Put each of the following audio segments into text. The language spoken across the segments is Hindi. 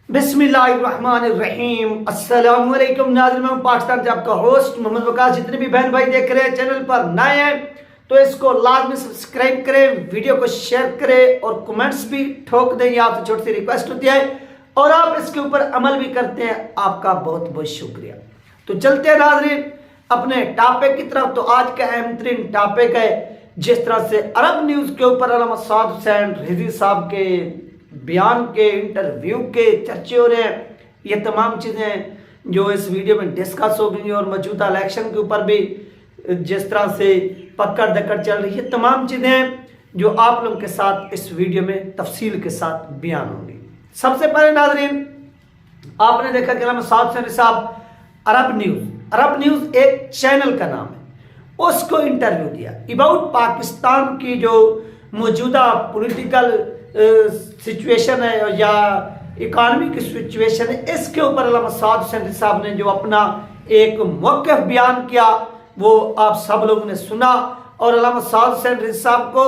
बिस्मिल्लाहिर्रहमानिर्रहीम। अस्सलाम वालेकुम नाज़रीन, मैं पाकिस्तान से आपका होस्ट मोहम्मद वकास। जितने भी बहन भाई देख रहे हैं चैनल पर नए हैं तो इसको लाजमी सब्सक्राइब करें, वीडियो को शेयर करें और कमेंट्स भी ठोक दें। ये आपसे छोटी सी रिक्वेस्ट होती है और आप इसके ऊपर अमल भी करते हैं, आपका बहुत बहुत शुक्रिया। तो चलते हैं नाज़रीन अपने टॉपिक की तरफ। तो आज का अहम तरीन टॉपिक है, जिस तरह से अरब न्यूज़ के ऊपर अल्लामा साद हुसैन रिजवी साहब के बयान के, इंटरव्यू के चर्चे हो रहे हैं, ये तमाम चीज़ें जो इस वीडियो में डिस्कस हो गई और मौजूदा इलेक्शन के ऊपर भी जिस तरह से पकड़ दकड़ चल रही है, तमाम चीज़ें जो आप लोगों के साथ इस वीडियो में तफसील के साथ बयान होंगी। सबसे पहले नाजरीन आपने देखा कि अल्लामा साद हुसैन साहब अरब न्यूज़ एक चैनल का नाम है, उसको इंटरव्यू दिया अबाउट पाकिस्तान की जो मौजूदा पॉलिटिकल सिचुएशन है या इकानमी की सिचुएशन है, इसके ऊपर अल्लामा साद हुसैन साहब ने जो अपना एक मौक़िफ़ बयान किया वो आप सब लोगों ने सुना। और अल्लामा साद हुसैन साहब को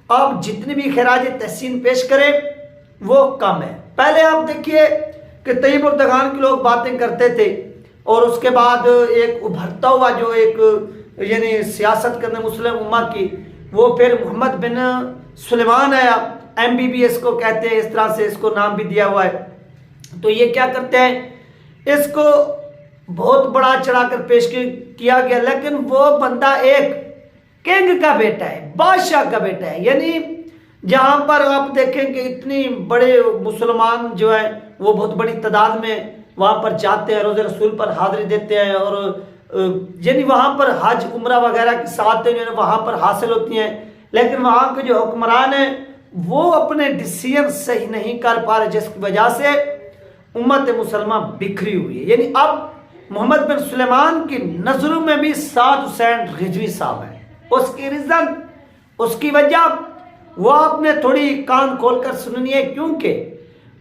आप जितनी भी खराज तहसीन पेश करें वो कम है। पहले आप देखिए कि तैयब उर्दगान के लोग बातें करते थे और उसके बाद एक उभरता हुआ जो एक यानी सियासत करने मुस्लिम उम्मा की, वो फिर मोहम्मद बिन सुलेमान आया, MBBS को कहते हैं, इस तरह से इसको नाम भी दिया हुआ है। तो ये क्या करते हैं, इसको बहुत बड़ा चढ़ाकर पेश किया गया, लेकिन वो बंदा एक किंग का बेटा है, बादशाह का बेटा है। यानी जहाँ पर आप देखें कि इतनी बड़े मुसलमान जो है वो बहुत बड़ी तादाद में वहाँ पर जाते हैं, रोज़े रसूल पर हाजिरी देते हैं और यानी वहाँ पर हज उम्रा वगैरह की साथें जो है वहाँ पर हासिल होती हैं, लेकिन वहाँ के जो हुक्मरान हैं वो अपने डिसीजन सही नहीं कर पा रहे, जिसकी वजह से उम्मत मुसलमा बिखरी हुई है। यानी अब मोहम्मद बिन सुलेमान की नज़रों में भी साद हुसैन रिजवी साहब हैं। उसकी रीज़न, उसकी वजह वो आपने थोड़ी कान खोल कर सुननी है, क्योंकि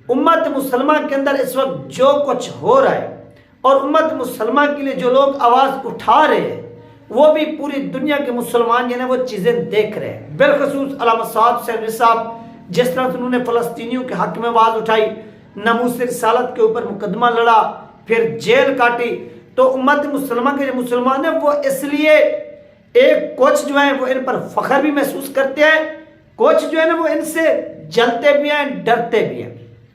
उम्मत मुसलमा के अंदर इस वक्त जो कुछ हो रहा है और उम्मत मुसलमा के लिए जो लोग आवाज़ उठा रहे हैं वो भी पूरी दुनिया के मुसलमान जो है वो चीज़ें देख रहे हैं। बिलखसूस अल्लामा साद हुसैन साहब जिस तरह से उन्होंने फ़लस्तीनियों के हक़ में आवाज़ उठाई, नमूस रिसालत के ऊपर मुकदमा लड़ा, फिर जेल काटी, तो उम्मत मुसलमान के जो मुसलमान हैं वो इसलिए एक कुछ जो है वो इन पर फ़ख्र भी महसूस करते हैं, कुछ जो है ना वो इनसे जलते भी हैं, डरते भी हैं।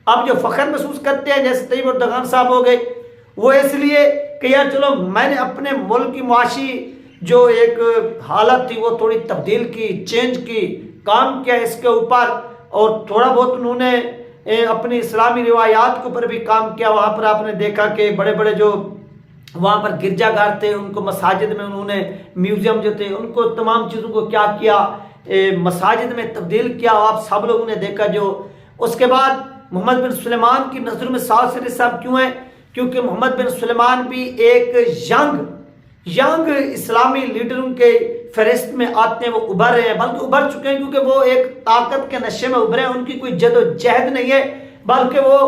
अब जो फ़ख्र महसूस करते हैं, जैसे तैयब उर्दगान साहब हो गए, वो इसलिए कि यार चलो मैंने अपने मुल्क की मुआशी जो एक हालत थी वो थोड़ी तब्दील की, चेंज की, काम किया इसके ऊपर, और थोड़ा बहुत उन्होंने अपनी इस्लामी रिवायात के ऊपर भी काम किया। वहाँ पर आपने देखा कि बड़े बड़े जो वहाँ पर गिरजाघर थे उनको मसाजिद में उन्होंने, म्यूज़ियम जो थे उनको, तमाम चीज़ों को क्या किया, मसाजिद में तब्दील किया, आप सब लोगों ने देखा। जो उसके बाद मोहम्मद बिन सुलेमान की नज़रों में साद हुसैन साहब क्यों हैं, क्योंकि मोहम्मद बिन सुलेमान भी एक यंग इस्लामी लीडरों के फहरिस्त में आते हैं, वो उभर रहे हैं, बल्कि उभर चुके हैं, क्योंकि वो एक ताकत के नशे में उभरे हैं। उनकी कोई जदोजहद नहीं है, बल्कि वो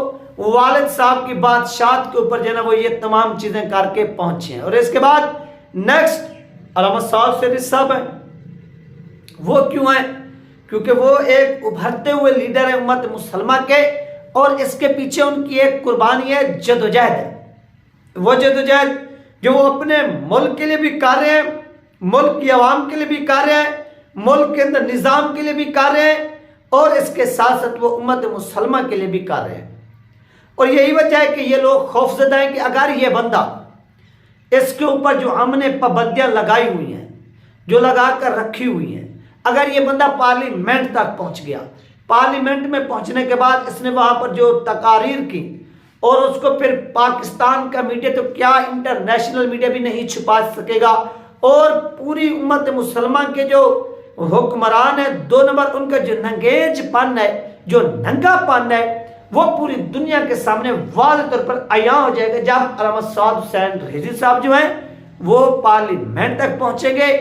वालिद साहब की बादशाहत के ऊपर जो है ना वो ये तमाम चीज़ें करके पहुंचे हैं। और इसके बाद नेक्स्ट अल्लामा साद हुसैन साहब हैं। वो क्यों हैं, क्योंकि वो एक उभरते हुए लीडर है उम्मत मुसलमा के, और इसके पीछे उनकी एक कुर्बानी है, जदोजहद है। वो जदोजहद जो वो अपने मुल्क के लिए भी कर रहे हैं, मुल्क की आवाम के लिए भी कर रहे हैं, मुल्क के अंदर निज़ाम के लिए भी कर रहे हैं, और इसके साथ साथ वो उम्मत मुसलमा के लिए भी कर रहे हैं। और यही वजह है कि ये लोग खौफजदा हैं कि अगर ये बंदा, इसके ऊपर जो हमने पाबंदियाँ लगाई हुई हैं, जो लगा कर रखी हुई हैं, अगर ये बंदा पार्लियामेंट तक पहुँच गया, पार्लियामेंट में पहुँचने के बाद इसने वहाँ पर जो तकारीर की और उसको फिर पाकिस्तान का मीडिया तो क्या इंटरनेशनल मीडिया भी नहीं छुपा सकेगा, और पूरी उम्मत मुसलमान के जो हुक्मरान है, 2 नंबर उनका जो नंगेजपन है, जो नंगापन है, वो पूरी दुनिया के सामने वाज़ेह तौर पर आया हो जाएगा जब अल्लामा साद हुसैन रिजवी साहब जो हैं वो पार्लियामेंट तक पहुँचेंगे।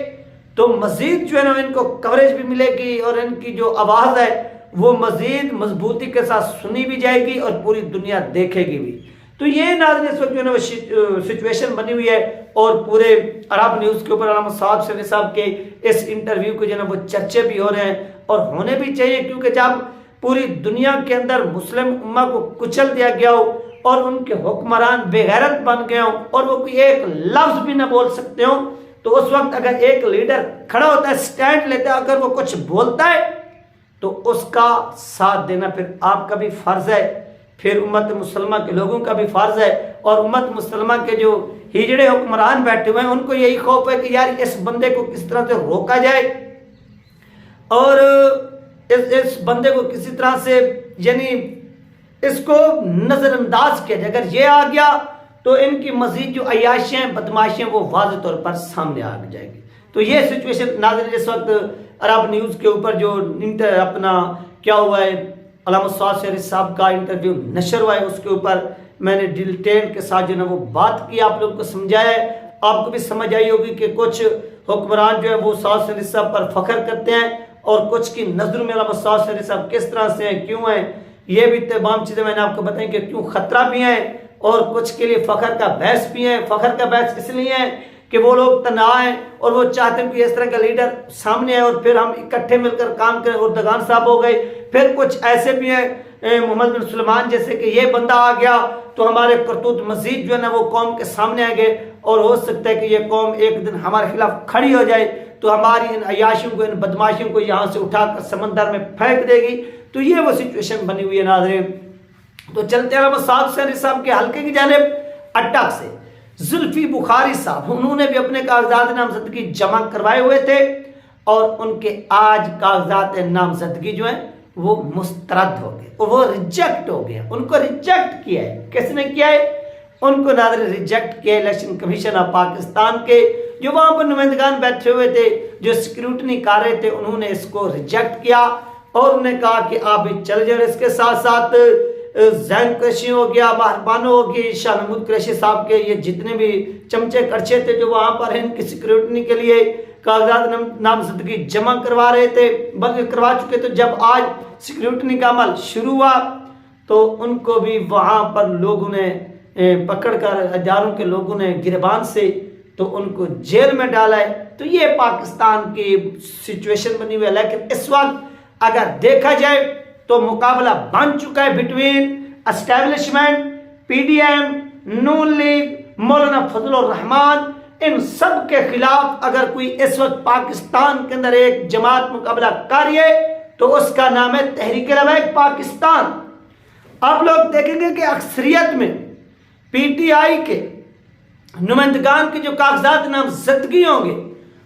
तो मज़ीद जो है ना इनको कवरेज भी मिलेगी और इनकी जो आवाज़ है वो मज़ीद मजबूती के साथ सुनी भी जाएगी और पूरी दुनिया देखेगी भी। तो ये नाज़रीन इस वक्त जो है ना सिचुएशन बनी हुई है, और पूरे अरब न्यूज़ के ऊपर अल्लामा साद हुसैन साहब के इस इंटरव्यू के जो है ना वो चर्चे भी हो रहे हैं, और होने भी चाहिए, क्योंकि जब पूरी दुनिया के अंदर मुस्लिम उम्मा को कुचल दिया गया हो और उनके हुक्मरान बेगैरत बन गए हो और वो कोई एक लफ्ज भी ना बोल सकते हो, तो उस वक्त अगर एक लीडर खड़ा होता है, स्टैंड लेता है, अगर वो कुछ बोलता है तो उसका साथ देना फिर आपका भी फर्ज है, फिर उम्मत मुसलमान के लोगों का भी फर्ज है। और उम्मत मुसलमान के जो हिजड़े हुक्मरान बैठे हुए हैं उनको यही खौफ है कि यार इस बंदे को किस तरह से रोका जाए और इस बंदे को किसी तरह से यानी इसको नजरअंदाज किया जाए। अगर ये आ गया तो इनकी मजीद जो अयाशियाँ बदमाशियाँ वो वाज़ेह तौर पर सामने आ जाएगी। तो ये सिचुएशन नाज़रीन इस वक्त अरब न्यूज़ के ऊपर जो अपना क्या हुआ है, अल्लामा सआद शरीफ साहब का इंटरव्यू नशर हुआ है, उसके ऊपर मैंने डिटेल के साथ जो है वो बात की, आप लोग को समझाया है। आपको भी समझ आई होगी कि कुछ हुक्मरान जो है वो सआद शरीफ साहब पर फख्र करते हैं और कुछ की नज़रों में अल्लामा सआद शरीफ साहब किस तरह से हैं, क्यों हैं, ये भी तमाम चीज़ें मैंने आपको बताई कि क्यों ख़तरा भी है और कुछ के लिए फ़ख्र का बहस भी है। फ़ख्र का बहस इसलिए है कि वो लोग तनाव हैं और वो चाहते हैं कि इस तरह का लीडर सामने आए और फिर हम इकट्ठे मिलकर काम करें। और दगान साहब हो गए, फिर कुछ ऐसे भी हैं मोहम्मद बिन सुलेमान जैसे कि ये बंदा आ गया तो हमारे करतूत मजीद जो है ना वो कौम के सामने आएंगे और हो सकता है कि ये कौम एक दिन हमारे खिलाफ खड़ी हो जाए तो हमारी इन अयाशियों को, इन बदमाशियों को यहाँ से उठाकर समंदर में फेंक देगी। तो ये वो सिचुएशन बनी हुई है नाज़रीन। तो चलते हैं सआद शरीफ साहब के हल्के की जानिब अटक से जुल्फी बुखारी साहब, उन्होंने भी अपने कागजात नामजदगी जमा करवाए हुए थे और उनके आज कागजात नामजदगी जो है वो मुस्तरद हो गए, वो रिजेक्ट हो गए। उनको रिजेक्ट किया है, किसने किया है? उनको नाज़रीन रिजेक्ट किया इलेक्शन कमीशन ऑफ पाकिस्तान के जो वहां पर नुमाइंदगान बैठे हुए थे, जो सिक्योरिटी कर रहे थे, उन्होंने इसको रिजेक्ट किया और उन्होंने कहा कि आप भी चले जाए। इसके साथ साथ जैन कुरैशी हो गया, महरबानो हो गई, शाह महमूद कुरैशी साहब के ये जितने भी चमचे कड़छे थे जो वहां पर इनकी सिक्योरिटी के लिए कागजात नामजदगी जमा करवा रहे थे, बल्कि करवा चुके। तो जब आज सिक्योरिटी का अमल शुरू हुआ तो उनको भी वहां पर लोगों ने पकड़कर, इदारों के लोगों ने गिरबान से तो उनको जेल में डाला है। तो ये पाकिस्तान की सिचुएशन बनी हुई है। लेकिन इस वक्त अगर देखा जाए तो मुकाबला बन चुका है बिटवीन एस्टेब्लिशमेंट, पीडीएम, नून लीग, मौलाना फजलुर रहमान, इन सब के खिलाफ अगर कोई इस वक्त पाकिस्तान के अंदर एक जमात मुकाबला कर रही है तो उसका नाम है तहरीक लबैक पाकिस्तान। आप लोग देखेंगे कि अक्सरियत में पीटीआई के नुमाइंदगान के जो कागजात नामजदगी होंगे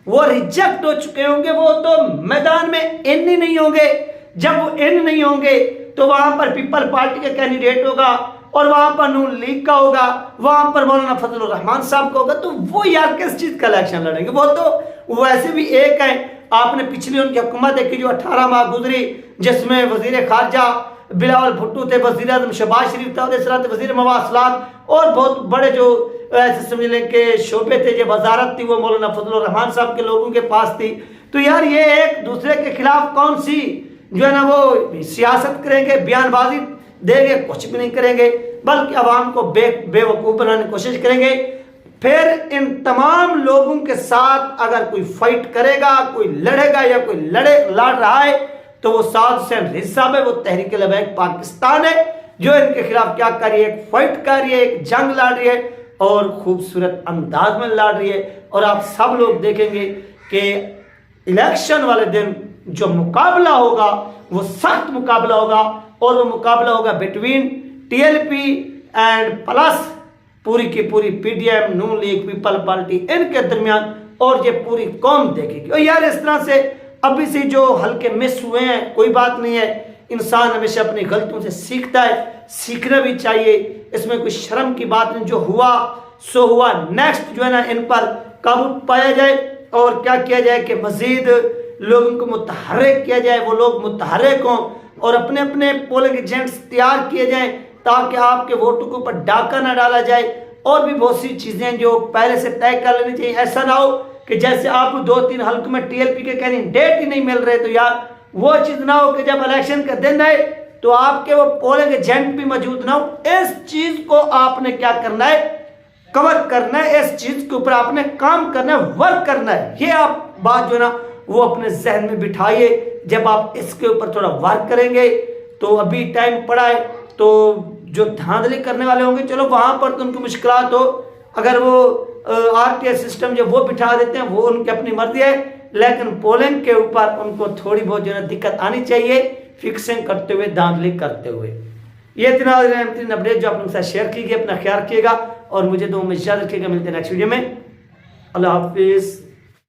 वो रिजेक्ट हो चुके होंगे, वो तो मैदान में इन ही नहीं होंगे। जब वो इन नहीं होंगे तो वहां पर पीपल पार्टी का कैंडिडेट होगा और वहां पर नून लीग का होगा, वहां पर मौलाना फजलुर रहमान साहब का होगा। तो वो यार किस चीज का इलेक्शन लड़ेंगे? वो तो वैसे भी एक है। आपने पिछली उनकी हुकूमत देखी जो 18 माह गुजरी, जिसमें वजीर खारजा बिलावल भुट्टो थे, वजीर आजम शहबाज शरीफ था, वजीर मवासलात और बहुत बड़े जो ऐसे समझ लें कि शोबे थे, जो वजारत थी वो मौलाना फजलुर रहमान साहब के लोगों के पास थी। तो यार ये एक दूसरे के खिलाफ कौन सी जो है ना वो सियासत करेंगे, बयानबाजी देंगे, कुछ भी नहीं करेंगे, बल्कि अवाम को बेवकूफ़ बनाने की कोशिश करेंगे। फिर इन तमाम लोगों के साथ अगर कोई फाइट करेगा, कोई लड़ेगा या कोई लड़ रहा है तो वो सआद हुसैन रिजवी साहब है, वो तहरीक लबैक पाकिस्तान है जो इनके खिलाफ क्या कर रही है, एक फाइट कर रही है, एक जंग लड़ रही है और खूबसूरत अंदाज में लड़ रही है। और आप सब लोग देखेंगे कि इलेक्शन वाले दिन जो मुकाबला होगा वो सख्त मुकाबला होगा और वो मुकाबला होगा बिटवीन टीएलपी एंड प्लस पूरी की पूरी पीडीएम, नून लीग, पीपल पार्टी, इनके दरमियान। और ये पूरी कौम देखेगी। और यार इस तरह से अभी से जो हल्के मिस हुए हैं कोई बात नहीं है, इंसान हमेशा अपनी गलतियों से सीखता है, सीखना भी चाहिए, इसमें कोई शर्म की बात नहीं। जो हुआ सो हुआ, नेक्स्ट जो है ना इन पर काबू पाया जाए और क्या किया जाए कि मजीद लोगों को मुतहर्रिक किया जाए, वो लोग मुतहर्रिक हों और अपने अपने पोलिंग एजेंट्स तैयार किए जाएं ताकि आपके वोटों के ऊपर डाका ना डाला जाए। और भी बहुत सी चीज़ें जो पहले से तय कर लेनी चाहिए। ऐसा ना हो कि जैसे आपको 2-3 हल्कों में टीएलपी के कैंडिडेट ही नहीं मिल रहे, तो यार वो चीज़ ना हो कि जब इलेक्शन का दिन आए तो आपके वो पोलिंग एजेंट भी मौजूद ना हो। इस चीज़ को आपने क्या करना है, कवर करना है, इस चीज़ के ऊपर आपने काम करना है, वर्क करना है। ये आप बात जो है ना वो अपने जहन में बिठाइए। जब आप इसके ऊपर थोड़ा वर्क करेंगे, तो अभी टाइम पड़ा है, तो जो धांधली करने वाले होंगे चलो वहां पर तो उनको मुश्किलात हो, अगर वो आरटीएस सिस्टम जो वो बिठा देते हैं वो उनकी अपनी मर्जी है, लेकिन पोलिंग के ऊपर उनको थोड़ी बहुत जो है दिक्कत आनी चाहिए फिक्सिंग करते हुए, धांधली करते हुए। ये तीन अपडेट जो आप लोगों के साथ शेयर कीजिए, अपना ख्याल रखिएगा और मुझे दो में याद रखिएगा। मिलते हैं नेक्स्ट वीडियो में। अल्लाह हाफिज।